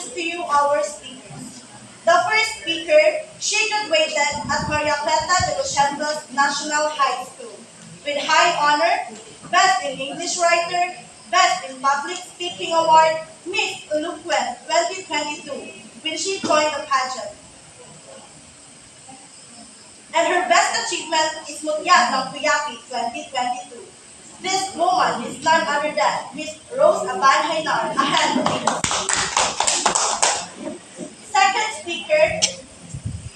introduce to you our speakers. The first speaker, she graduated at Maria Clara de los Santos National High School with high honor, Best in English Writer, Best in Public Speaking Award, Miss Eloquent 2022, when she joined the pageant. And her best achievement is Mutyat ng Kuyapi 2022. This woman is none other than Miss Rose Abanhaynar, a hand please. Second speaker,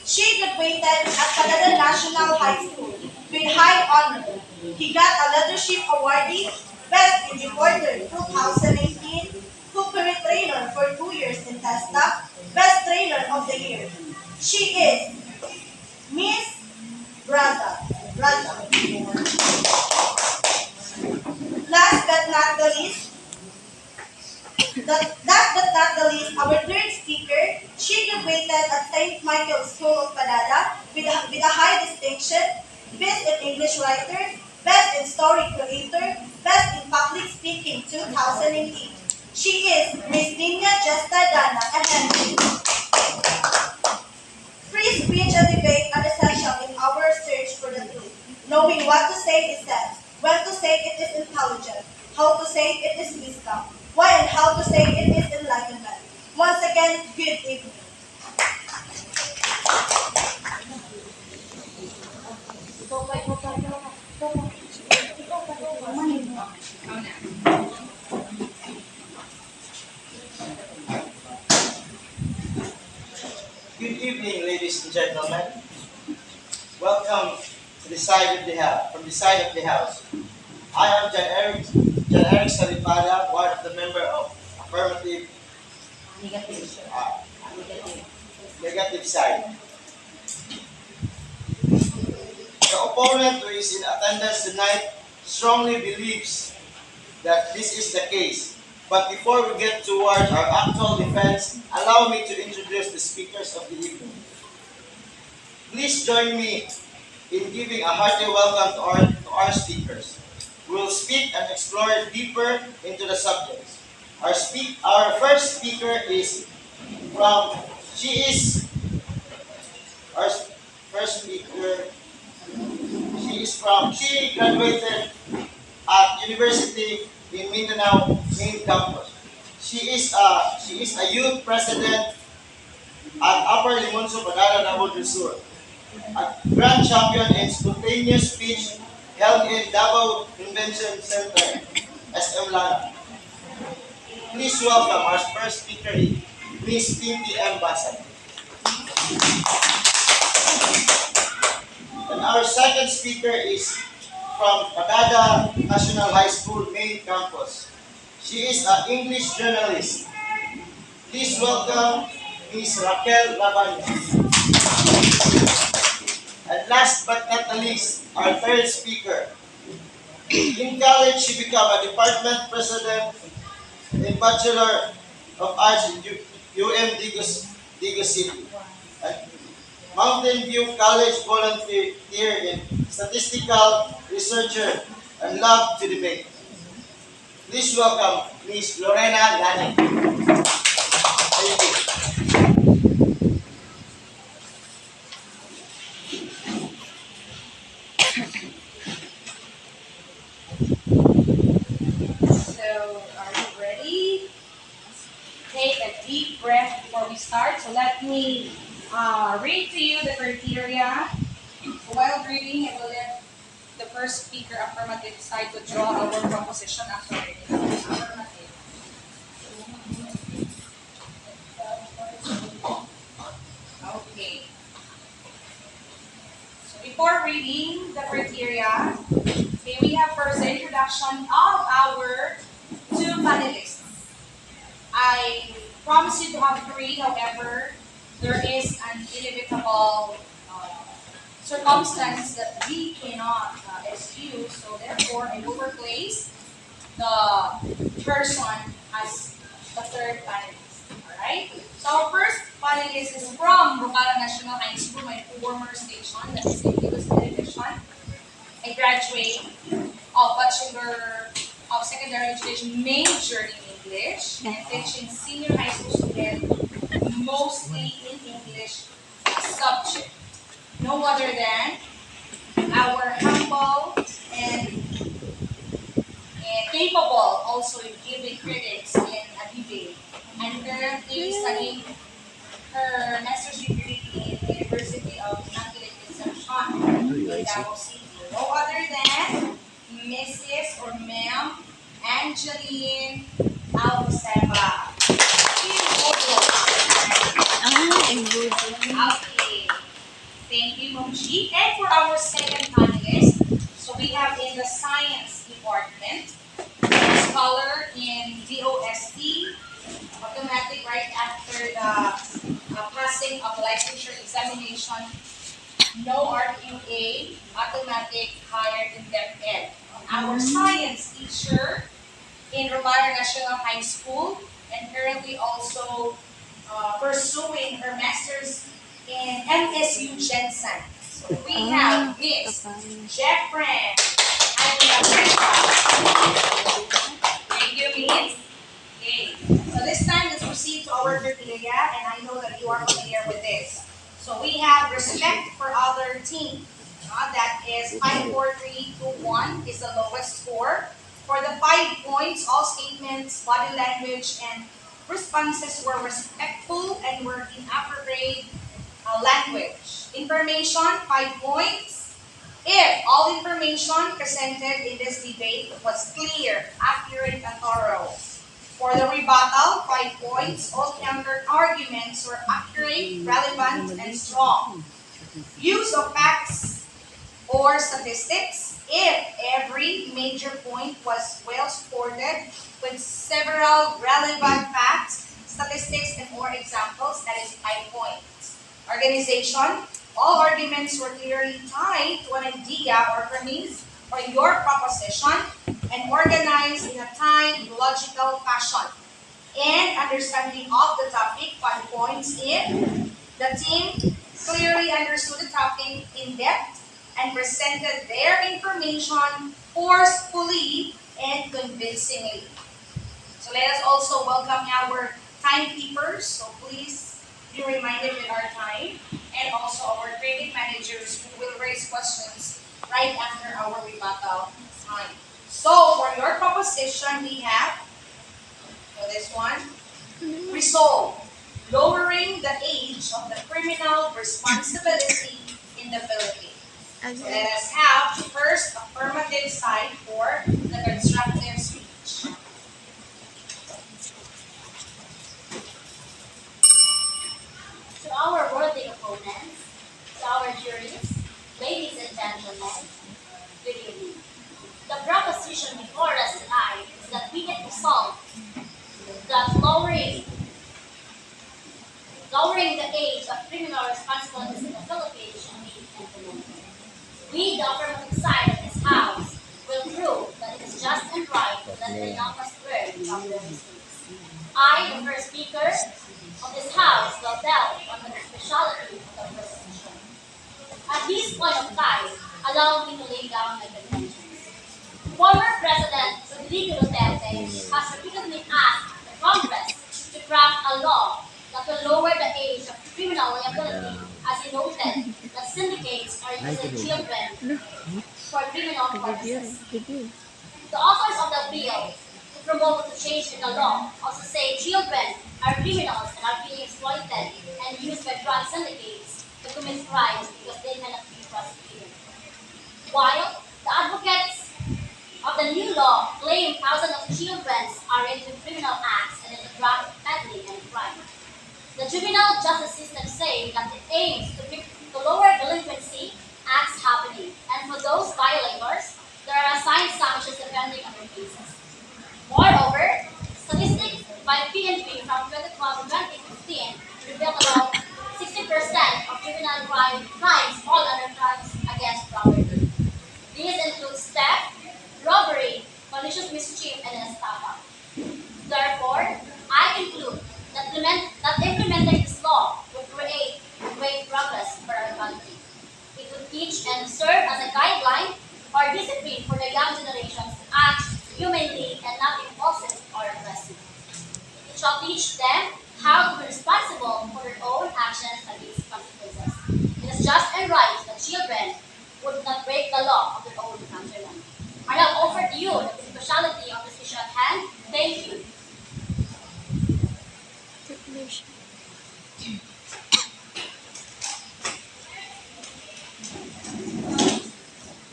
she graduated at Canada National High School with high honor. He got a leadership awardee, Best in Reporter 2018, Cookery Trainer for 2 years in TESDA, Best Trainer of the Year. She is Miss Braza. Last but not the least, our third speaker, she graduated at St. Michael's School of Canada with a high distinction, Best in English Writer, Best in Story Creator, Best in Public Speaking 2008. She is Miss Nina Jesta Dana and free speech and debate are essential in our search for the truth. Knowing what to say is sense, when to say it is intelligent, how to say it is wisdom, why and how to say it is enlightenment. Once again, good evening. Good evening, ladies and gentlemen. Welcome to the side of the house. From the side of the house, I am John Eric Salipada, one of the member of affirmative uh, negative side. The opponent who is in attendance tonight strongly believes that this is the case. But before we get towards our actual defense, allow me to introduce the speakers of the evening. Please join me in giving a hearty welcome to our speakers. We will speak and explore deeper into the subjects. Our first speaker is from, she is, our first speaker, she graduated at University in Mindanao main campus. She is a youth president at Upper Limonso, Badara, Davao del Sur. A grand champion in spontaneous speech held in Davao Convention Center, SM Lana. Please welcome our first speaker, Ms. Tinti M. Basad. And our second speaker is from Canada National High School main campus. She is an English journalist. Please welcome Ms. Raquel Lavanya. And last but not the least, our third speaker. In college, she became a department president in Bachelor of Arts in UM Digos City. At Mountain View College volunteer in statistical researcher and love to debate. Please welcome Ms. Lorena Lani. Thank you. So, are you ready? Take a deep breath before we start. So, let me read to you the criteria. So, while reading, I will let the first speaker affirmative side to draw our proposition after reading. Affirmative. Okay. So, before reading the criteria, okay, we have first the introduction of our two panelists. I promise you to have three, however, there is an inevitable circumstance that we cannot excuse, so therefore I will replace the person as the third panelist. Alright? So our first panelist is from Bukara National High School, my former station, that is in Digos Television. I graduate of Bachelor of Secondary Education majoring in English and teaching senior high school students mostly in English subject. No other than our humble and capable also in giving critics in a debate. And currently studying her master's degree in University of Immaculate Conception in Davao City. No other than Mrs. or Ma'am Angeline Alceba. Okay. Thank you, Ma'am G. And for our second panelist, so we have in the science department, scholar in DOST, automatic right after the passing of licensure examination, no RQA, automatic hired in DepEd. Our science teacher in Romario National High School and currently also pursuing her master's in MSU Jensen. So we have Miss Jeff Brand. I'm Thank you, Miss. Okay. So this time, let's proceed to our criteria, and I know that you are familiar with this. So we have respect for other team. That is 5, 4, 3, 2, 1 is the lowest score. For the 5 points, all statements, body language, and responses were respectful and were in appropriate language. Information, 5 points. If all information presented in this debate was clear, accurate, and thorough. For the rebuttal, 5 points. All counter arguments were accurate, relevant, and strong. Use of facts or statistics. If every major point was well supported with several relevant facts, statistics, and more examples, that is 5 points. Organization. All arguments were clearly tied to an idea or premise or your proposition and organized in a timed, logical fashion. And understanding of the topic, 5 points if the team clearly understood the topic in depth and presented their information forcefully and convincingly. So let us also welcome our timekeepers. So please be reminded with our time, and also our training managers who will raise questions right after our rebuttal time. So for your proposition, we have so this one, resolve lowering the age of the criminal responsibility in the Philippines. So let us have first affirmative side for the constructive speech. To our worthy opponents, to our juries, ladies and gentlemen, good evening. The proposition before us tonight is that we can resolve that lowering the age of criminal responsibilities in the Philippines should be implemented. We, the affirmative side of this House, will prove that it is just and right that the young must learn from their mistakes. I, the first speaker of this House, will delve on the speciality of the proposition. At this point of time, allow me to lay down my contentions. Former President Rodrigo Duterte has repeatedly asked the Congress to craft a law that will lower the age of criminal liability, as he noted that syndicates are using children for criminal purposes. The authors of the bill to promote the change in the law also say children are criminals and are being exploited and used by drug syndicates to commit crimes because they cannot be prosecuted. While the advocates of the new law claim thousands of children are into criminal acts and into drug peddling and crime. The juvenile justice system say that it aims to lower delinquency acts happening, and for those violators, there are assigned sanctions depending on their cases. Moreover, statistics by PNP from 2012 to 2015 revealed about 60% of juvenile crimes fall under crimes against property. These include theft, robbery, malicious mischief, and estafa. Therefore, I conclude that implementing this law would create great progress for our country. It would teach and serve as a guideline or discipline for the young generations to act humanly and not impulsive or aggressive. them how to be responsible for their own actions and its consequences. It is just and right that children would not break the law of their own countrymen. I have offered you the speciality of this issue at hand. Thank you.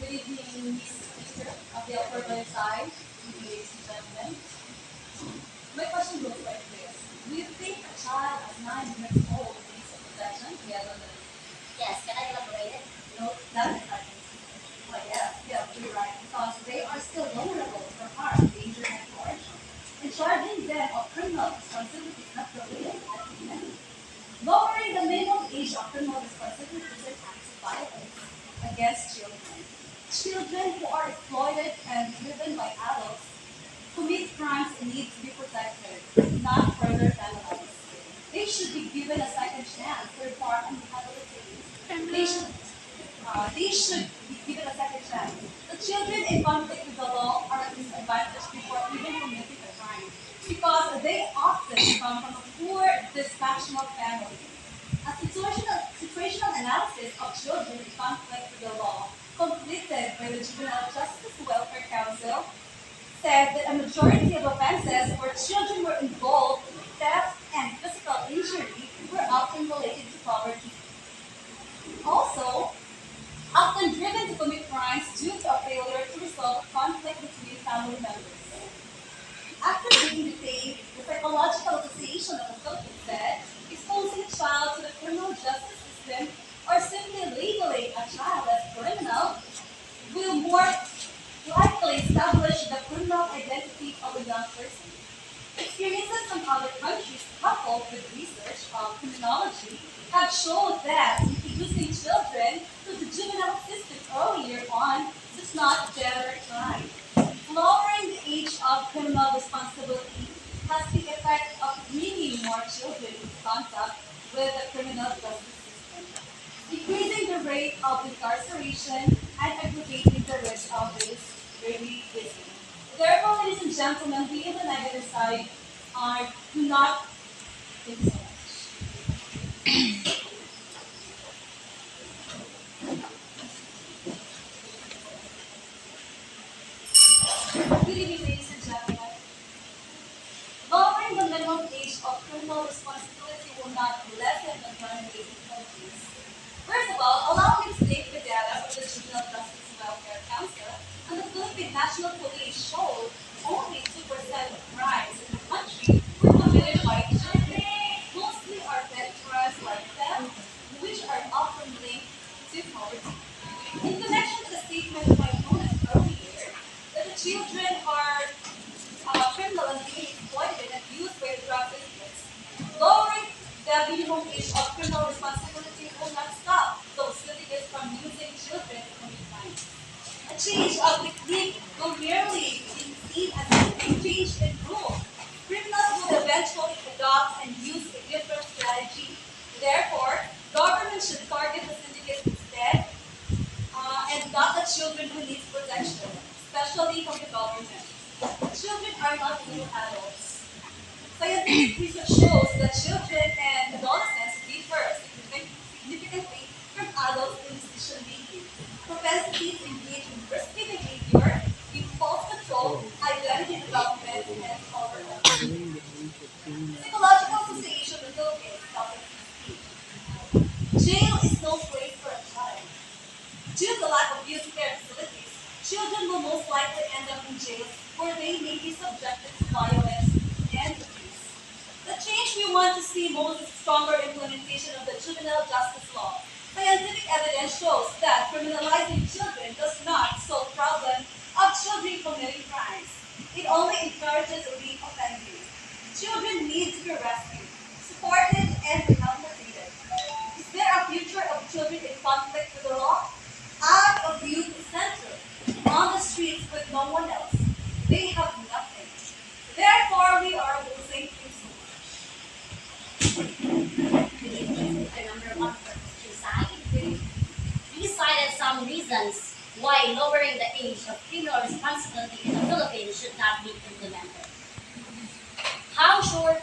Good evening, Mr. of the upper right side, ladies and gentlemen. My question goes like this. Do you think a child at 9 years old needs a protection? Yes or no? Yes, can I elaborate it? No, that is right. Well, yes, you're right. Because they are still vulnerable for harm, danger, and coercion. And charging them of criminal responsibility is not the way at the end. Lowering the minimum age of criminal responsibility is an act of violence against children. Children who are exploited and driven by adults commit crimes and need to be protected, not further penalized. They should be given a second chance to report and rehabilitated. They should be given a second chance. The children in conflict with the law are at disadvantage before even committing a crime because they often come from a poor, dysfunctional family. A situational analysis of children in conflict with the law completed by the Juvenile Justice Welfare Council said that a majority of offenses where children were involved, theft and physical injury, were often related to poverty. Also, often driven to commit crimes due to a failure to resolve conflict between family members. After being detained, the Psychological Association of the Philippines said exposing a child to the criminal justice system or simply labeling a child as criminal will more likely establish the criminal identity of a young person. Experiences from other countries coupled with research on criminology have shown that introducing children to the juvenile system earlier on does not generate crime. Lowering the age of criminal responsibility has the effect of bringing more children into contact with the criminal justice system, increasing the rate of incarceration and aggravating the risk of recidivism. Therefore, ladies and gentlemen, we in the negative side do not think so much. Good evening, ladies and gentlemen. Lowering the minimum age of criminal responsibility will not lessen the crime rate in countries. First of all, allow me to state the data from the Juvenile Justice Welfare Council and the Philippine National Police showed only 2% of crimes in the country were committed by children. Mostly are debt crimes like theft, which are often linked to poverty. In connection to the statement of my opponent earlier, that the children are criminal and being exploited and abused by the drug systems, lowering the minimum age of criminal responsibility will not stop those litigants from using children to commit crimes. A change of technique will merely be seen as a change in rule. Criminals will eventually adopt and use a different strategy. Therefore, government should target the syndicates instead and not the children who need protection, especially from the government. Children are not little adults. Scientific research shows that children and adolescents differ significantly from adults in decision making, propensity to engage in risky behavior, impulse control, identity development, and overall. Psychological Association of the Philippines, 2016. Jail is no place for a child. Due to lack of youth care facilities, children will most likely end up in jails where they may be subjected to violence and abuse. The change we want to see most is stronger implementation of the juvenile justice law. Scientific evidence shows that criminalizing children does not solve the problem of children committing crimes. It only encourages re-offending. Children need to be rescued, supported, and rehabilitated. Is there a future of children in conflict with the law? Out of youth center, on the streets with no one else. They have nothing. Therefore, we are losing The number one for side. We cited some reasons why lowering the age of criminal responsibility in the Philippines should not be implemented. How short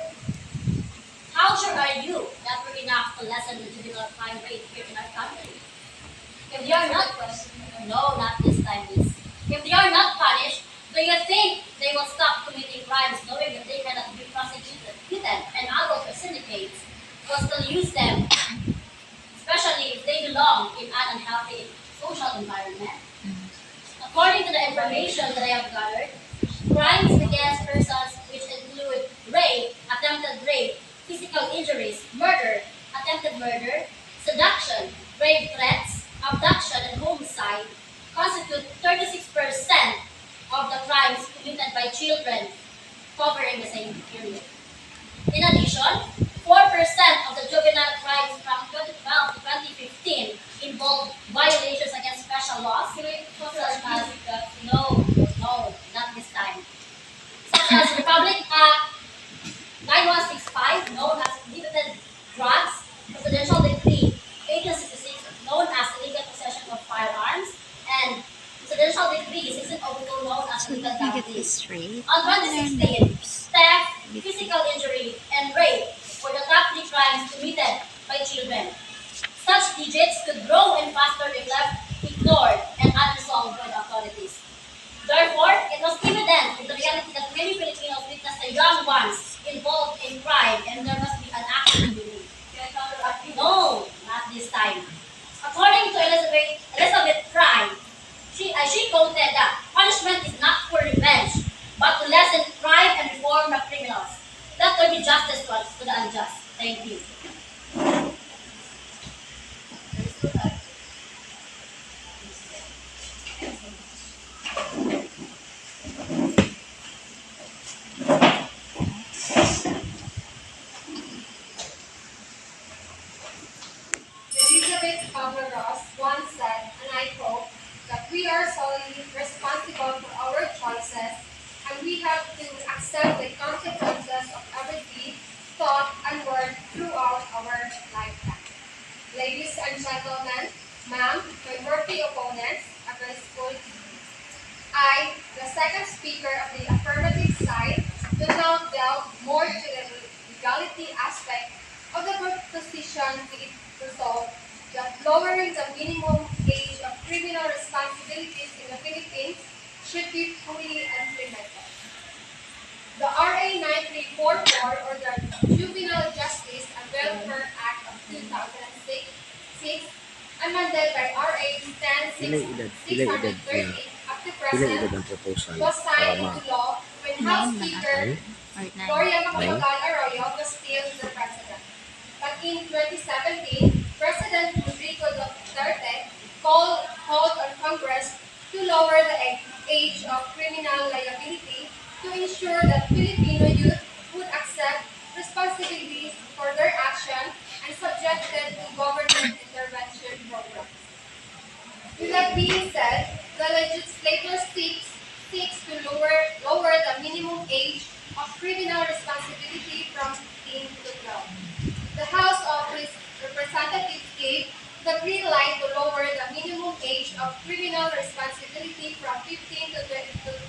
sure are you that we're enough to lessen the juvenile crime rate here in our country? If they are not, no, not this time, miss. If they are not punished, do you think they will stop committing crimes knowing that they cannot be prosecuted and adults or syndicates will still use them, especially if they belong in an unhealthy social environment? According to the information that I have gathered, crimes against persons which include rape, physical injuries, murder, attempted murder, seduction, grave threats, abduction, and homicide constitute 36% of the crimes committed by children covering the same period. In addition, 4% of the juvenile crimes from 2012 to 2015 involved violations against special laws, such as no, no, not this time, such as Republic Act 9165, known as limited drugs, Presidential Decree 1866, known as illegal possession of firearms, and Presidential Decree 1602, known as So illegal let me get gambling. this straight. On 2016, theft, physical injury, and rape were the top three crimes committed by children. Such digits could grow and faster if left ignored and unresolved by the authorities. Therefore, it was evident in the reality that many Filipinos witness the young ones involved in crime and there must be an action being. No, not this time. According to Elizabeth Fry, she quoted that punishment is not for revenge, but to lessen crime and reform the criminals. Let there be justice to the unjust. Thank you. Elizabeth Kubler-Ross once said, and I quote, that we are solely responsible for our choices and we have to accept the consequences of every deed, thought, and word throughout our lifetime. Ladies and gentlemen, ma'am, my worthy opponents, address school, I, the second speaker of the affirmative side, will now delve more to the legality aspect of the proposition we resolve that lowering the minimum age of criminal responsibilities in the Philippines should be fully implemented. The RA 9344, or the Juvenile Justice and Welfare Act of 2006, amended by RA Pila edad 10630 of the Pila edad present, ang proposal was para signed ma into law when House Speaker ay Gloria Macapagal Arroyo was still the president. But in 2017, President Rodrigo Duterte called on Congress to lower the age of criminal liability to ensure that Filipino youth would accept responsibilities for their action and subjected to government intervention programs. With that being said, the legislature seeks to lower the minimum age of criminal responsibility from 15 to 12. The House of Representatives gave the green light to lower the minimum age of criminal responsibility from 15 to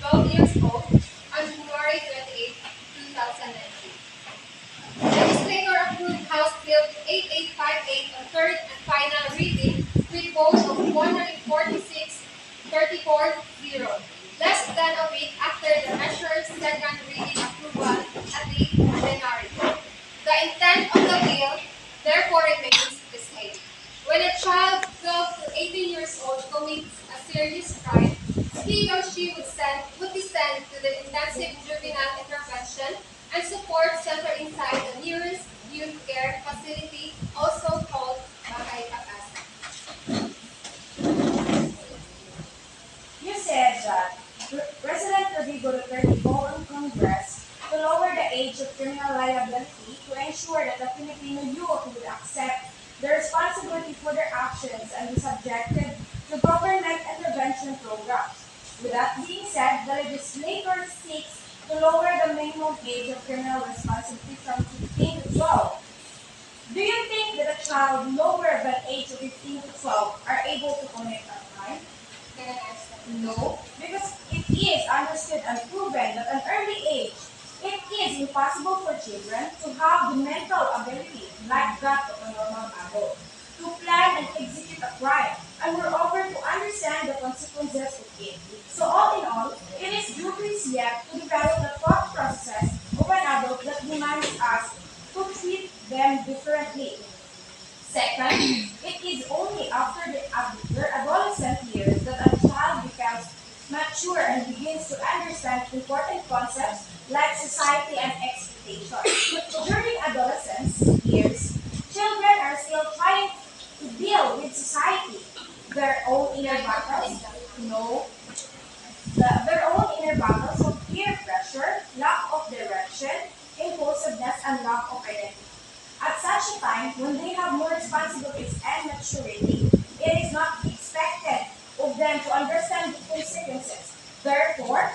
12 years old on January 28, 2019. The legislature approved House Bill 8858 on third and final reading with vote of 146-34-0, less than a week after the measure's second reading approval at the plenary. The intent of the bill therefore remains the same. When a child 12 to 18 years old commits a serious crime, he or she would be sent to the intensive juvenile intervention and support center inside the nearest youth care facility, also called Bagay Pag-asa. You said that President Rodrigo Duterte called on Congress to lower the age of criminal liability to ensure that the Filipino youth would accept the responsibility for their actions and be subjected to government intervention programs. With that being said, the legislature seeks to lower the minimum age of criminal responsibility from 15 to 12. Do you think that a child lower than age of 15 to 12 are able to commit a crime? No, because it is understood and proven that an early age It is impossible for children to have the mental ability like that of a normal adult to plan and execute a crime, and moreover to understand the consequences of it. So all in all, it is due to his yet to develop the thought process of an adult that demands us to treat them differently. Second, it is only after their adolescent years that a child becomes mature and begins to understand important concepts like society and expectation. During adolescence years, children are still trying to deal with society, their own inner battles, no, their own inner battles of peer pressure, lack of direction, impulsiveness, and lack of identity. At such a time, when they have more responsibilities and maturity, it is not expected of them to understand the consequences. Therefore,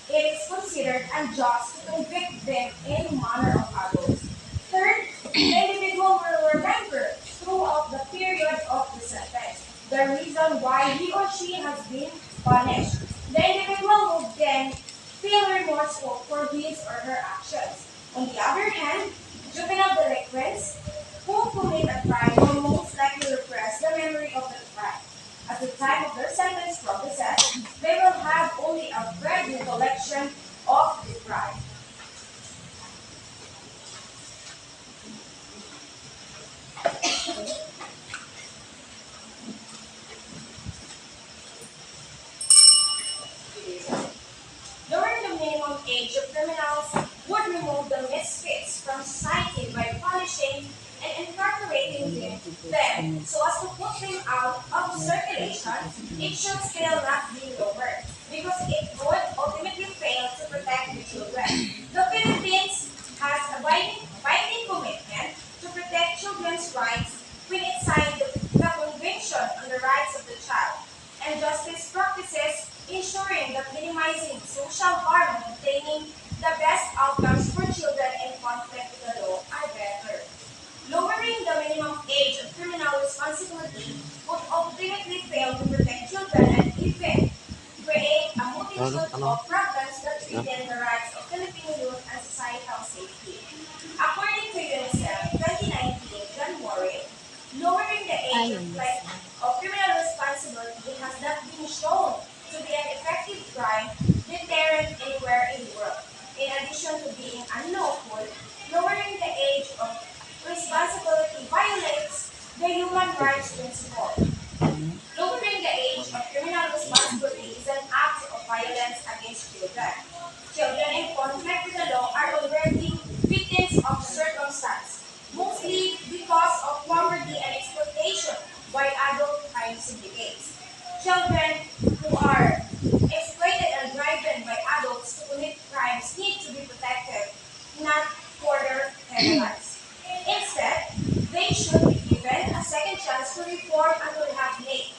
it is considered unjust to convict them in manner of adults. Third, the individual will remember throughout the period of the sentence the reason why he or she has been punished. The individual will then feel remorseful for his or her actions. On the other hand, juvenile delinquents who commit a crime will most likely repress the memory of the crime. At the time of their sentence progresses, they will have only a vague recollection of the crime. Lowering the minimum age of criminals would remove the misfits from society by punishing and incorporating them so as to put them out of circulation. It should still not be lowered because it would ultimately fail to protect the children. The Philippines has a binding commitment to protect children's rights when it signed the Convention on the Rights of the Child and justice practices ensuring that minimizing social harm and obtaining the best outcomes for children in conflict with the law are better. Lowering the minimum age of criminal responsibility would ultimately fail to protect children and even create a multitude of problems that threaten the rights of Filipino youth and societal safety. According to UNICEF 2019 January, lowering the age of criminal responsibility has not been shown to be an effective crime deterrent anywhere in the world. In addition to being unlawful, lowering the age of responsibility violates the human rights principle. Lowering the age of criminal responsibility is an act of violence against children. Children in conflict with the law are already victims of circumstance, mostly because of poverty and exploitation by adult crime syndicates. Children who are exploited and driven by adults to commit crimes need to be protected, not further penalized. Instead, they should be given a second chance to reform and rehabilitate.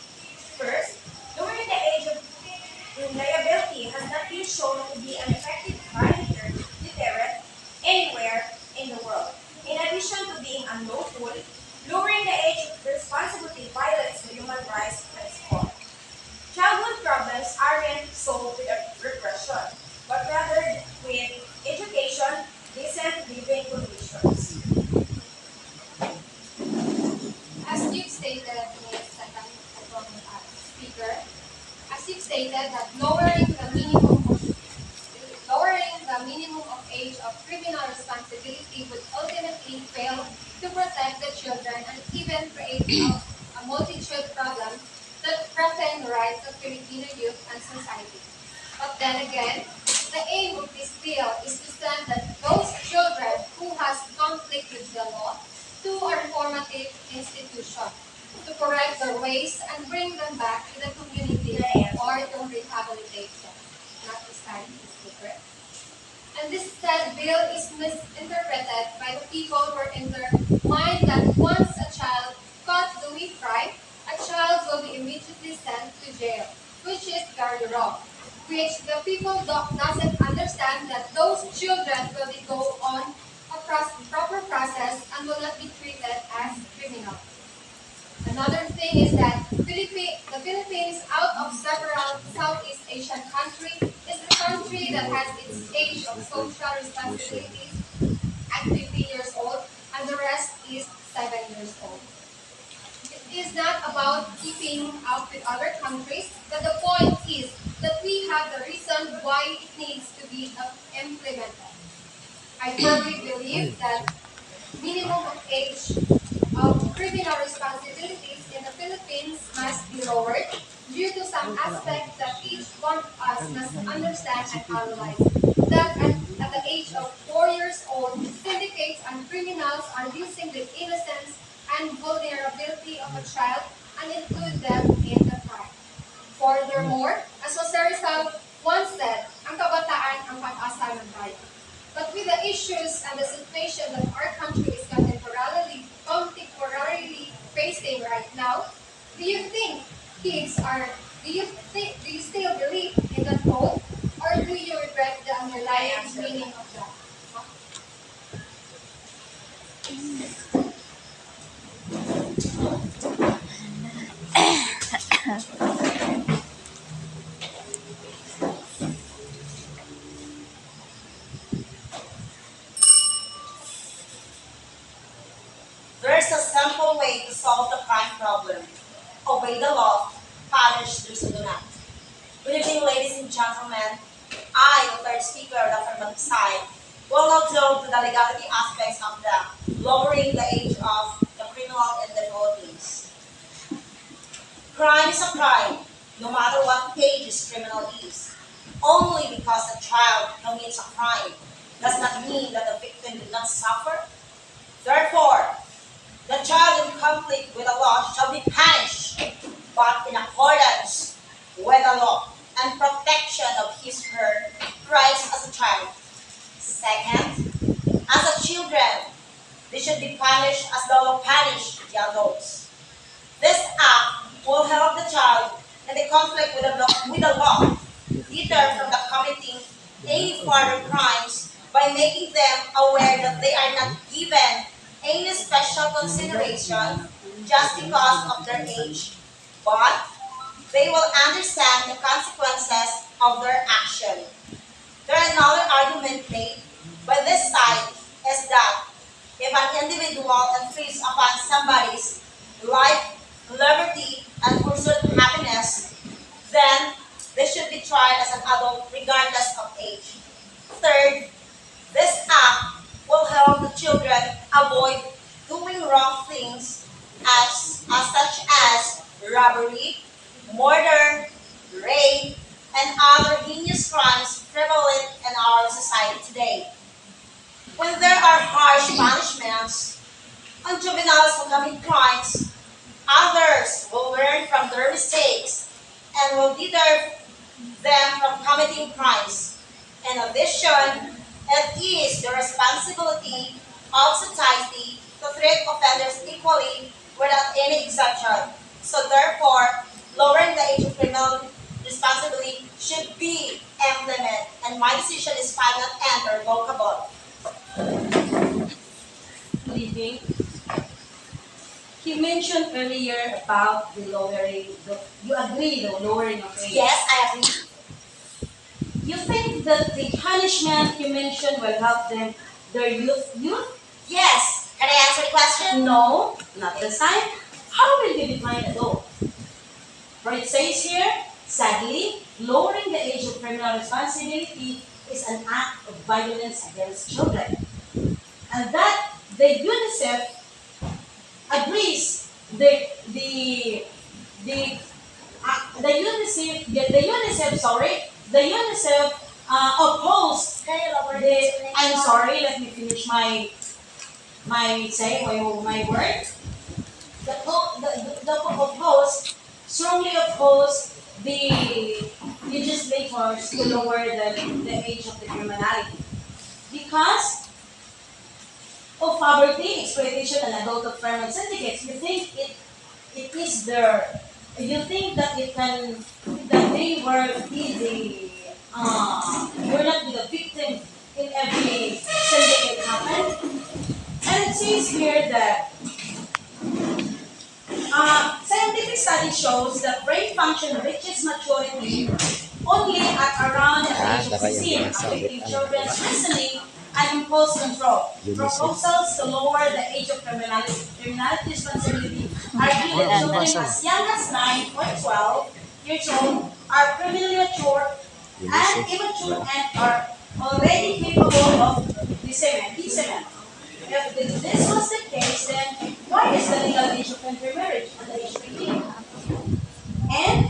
First, lowering the age of liability has not been shown to be an effective crime deterrent anywhere in the world. In addition to being unlawful, lowering the age of responsibility violates the human rights principle. Childhood problems aren't solved with repression, but rather with education, decent living conditions. As you've stated, Ms. Second Speaker, as you've stated that lowering the minimum of age of criminal responsibility would ultimately fail to protect the children and even create a multitude of problems that threaten the rights of Filipino youth and society. But then again, the aim of this bill is to send those children who has conflict with the law to a reformative institution to correct their ways and bring them back to the community or to rehabilitation, not to study this secret. And this said bill is misinterpreted by the people who are in their mind that once a child caught doing crime, a child will be immediately sent to jail, which is very wrong. Which the people doesn't understand that those children will be go on a proper process and will not be treated as criminals. Another thing is that the Philippines, out of several Southeast Asian countries, is the country that has its age of social responsibilities at 50 years old, and the rest is 7 years old. It is not about keeping up with other countries, but the point is that we have the reason why it needs to be implemented. I firmly believe that minimum of age of criminal responsibilities in the Philippines must be lowered due to some aspects that each one of us must understand and analyze. That at the age of 4 years old, syndicates and criminals are using the innocence and vulnerability of a child and include them in the crime. Furthermore, as Jose Rizal once said, ang kabataan ang pag-asa ng bayan. But with the issues and the situation that our country is contemporarily facing right now, do you think kids are do you still believe in that quote? Or do you regret the underlying meaning of that? There's a simple way to solve the crime problem. Obey the law, punish those who do not. Good evening, ladies and gentlemen. I, the third speaker, Dr. Magsay, will now delve to the legality aspects of the lowering the age of the criminal in the Philippines. Crime is a crime, no matter what age this criminal is. Only because a child commits a crime does not mean that the victim did not suffer. Therefore, the child in conflict with the law shall be punished, but in accordance with the law and protection of his or her rights as a child. Second, as a children, they should be punished as the law punished the adults. This act will help the child in the conflict with the law, deter from the committing any further crimes by making them aware that they are not given any special consideration just because of their age, but they will understand the consequences of their action. There is another argument made by this side is that if an individual infringes upon somebody's life, liberty, and pursuit happiness, then they should be tried as an adult regardless of age. Third, this act will help the children avoid doing wrong things such as robbery, murder, rape, and other heinous crimes prevalent in our society today. When there are harsh punishments on juveniles who commit crimes, others will learn from their mistakes and will deter them from committing crimes. In addition, it is the responsibility of society to treat offenders equally without any exception. So therefore, lowering the age of criminal responsibility should be implemented, and my decision is final and irrevocable. Good evening. He mentioned earlier about the lowering, you agree the lowering of age. Yes, I agree. You think that the punishment you mentioned will help them, their youth? Yes. Can I answer the question? No, not this time. How will you define adult? For it says here, sadly, lowering the age of criminal responsibility is an act of violence against children. And that the UNICEF agrees, the UNICEF opposed Can you elaborate the, explanation? I'm sorry, let me finish my word. The oppose, strongly oppose the legislators to lower the age of the criminality because of poverty, exploitation, and adult affirmance syndicates. You think it is their, you think that it can, that they were were not the victim in every syndicate happened. And it says here that scientific study shows that brain function reaches maturity only at around the age of baka yung 16, pinasabit affecting ano, children's diba? reasoning and impulse control. UNICEF. Proposals to lower the age of criminality responsibility argue that children as young as 9 or 12 years old are criminally mature and immature and are already capable of discernment. If this was the case, then why is the legal age of intermarriage at the age of 18? And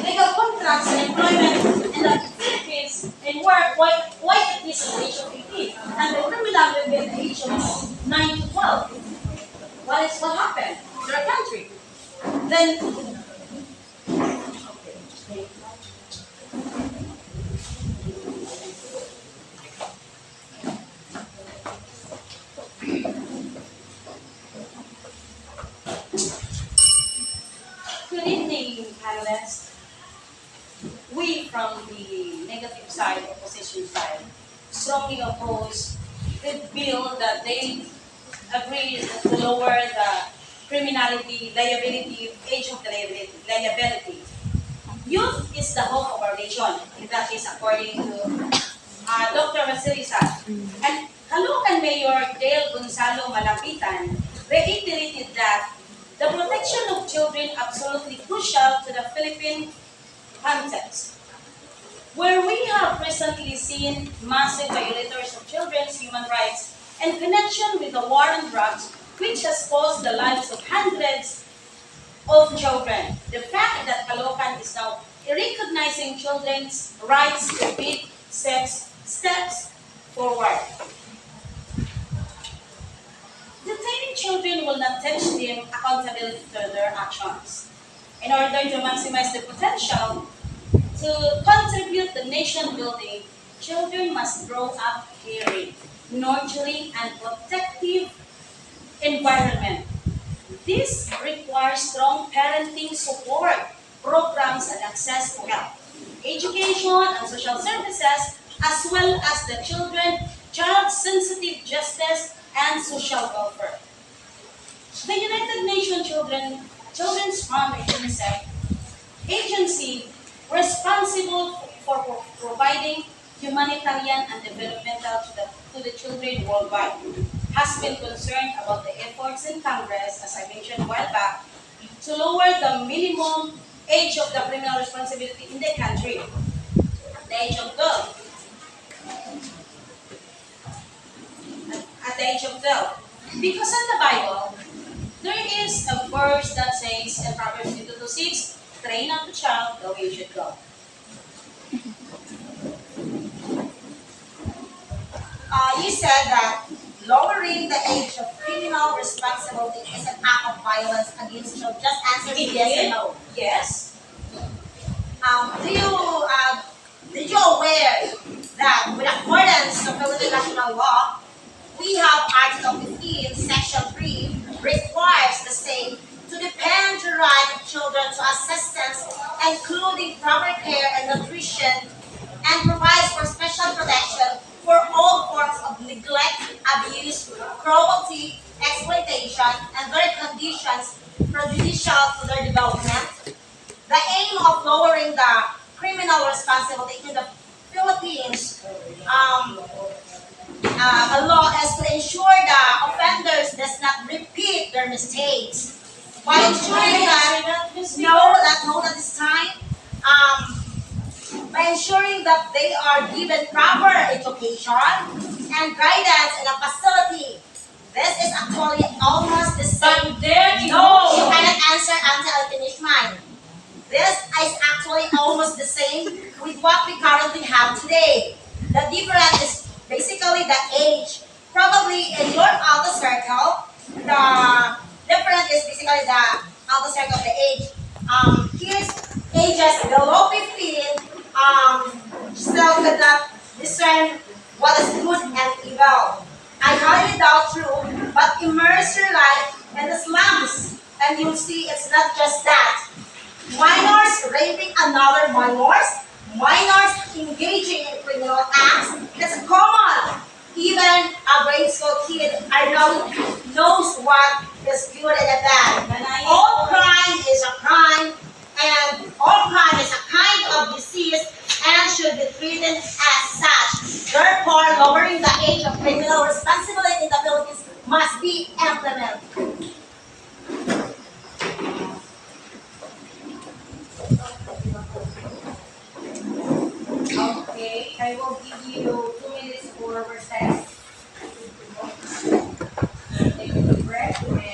legal contracts and employment in the Philippines in work, why at least at the age of 18? And the criminal will be at the age of 9 to 12. What happened to our country? Then, good evening, panelists. We from the negative side, opposition side, strongly oppose the bill that they agreed to lower the criminality liability, age of the liability. Youth is the hope of our nation, if that is according to Dr. Vasilisa. And Caloocan Mayor Dale Gonzalo Malapitan reiterated that the protection of children absolutely crucial to the Philippine context, where we have recently seen massive violators of children's human rights in connection with the war on drugs, which has caused the lives of hundreds of children. The fact that Caloocan is now recognizing children's rights to big steps forward. Detaining children will not teach them accountability for their actions. In order to maximize the potential to contribute to nation building, children must grow up caring, nurturing, and protective environment. This requires strong parenting support, programs, and access to health, education, and social services, as well as the child-sensitive justice and social welfare. The United Nations Children's Fund UNICEF agency responsible for providing humanitarian and developmental to the children worldwide has been concerned about the efforts in Congress, as I mentioned a while back, to lower the minimum age of the criminal responsibility in the country at the age of 12. At the age of 12. Because in the Bible, there is a verse that says in Proverbs 22:6, train up the child the way he should go. You said that lowering the age of criminal responsibility is an act of violence against children. Just answer me yes or no. Yes. Did you aware that with accordance to Philippine national law, we have Article 15, Section 3, requires the same to defend the right of children to assistance, including proper care and nutrition, and provides for special protection for all forms of neglect, abuse, cruelty, exploitation, and their conditions prejudicial to their development. The aim of lowering the criminal responsibility in the Philippines a law is to ensure the offenders does not repeat their mistakes. By ensuring that at this time, by ensuring that they are given proper education and guidance in a facility. This is actually almost the same. No, you cannot answer until I finish mine. This is actually almost the same with what we currently have today. The difference is basically the age. Probably in your outer circle, the difference is basically the outer circle of the age. Here's ages below 15, still could not discern what is good and evil. I highly doubt true, but immerse your life in the slums, and you'll see it's not just that. Minors raping another minors engaging in criminal acts, that's common. Even a grade school kid knows what is good and bad. All crime is a crime, and all crime is a kind of disease and should be treated as such. Therefore, lowering the age of criminal responsibility in the Philippines must be implemented. Okay, I will give you 2 minutes for recess.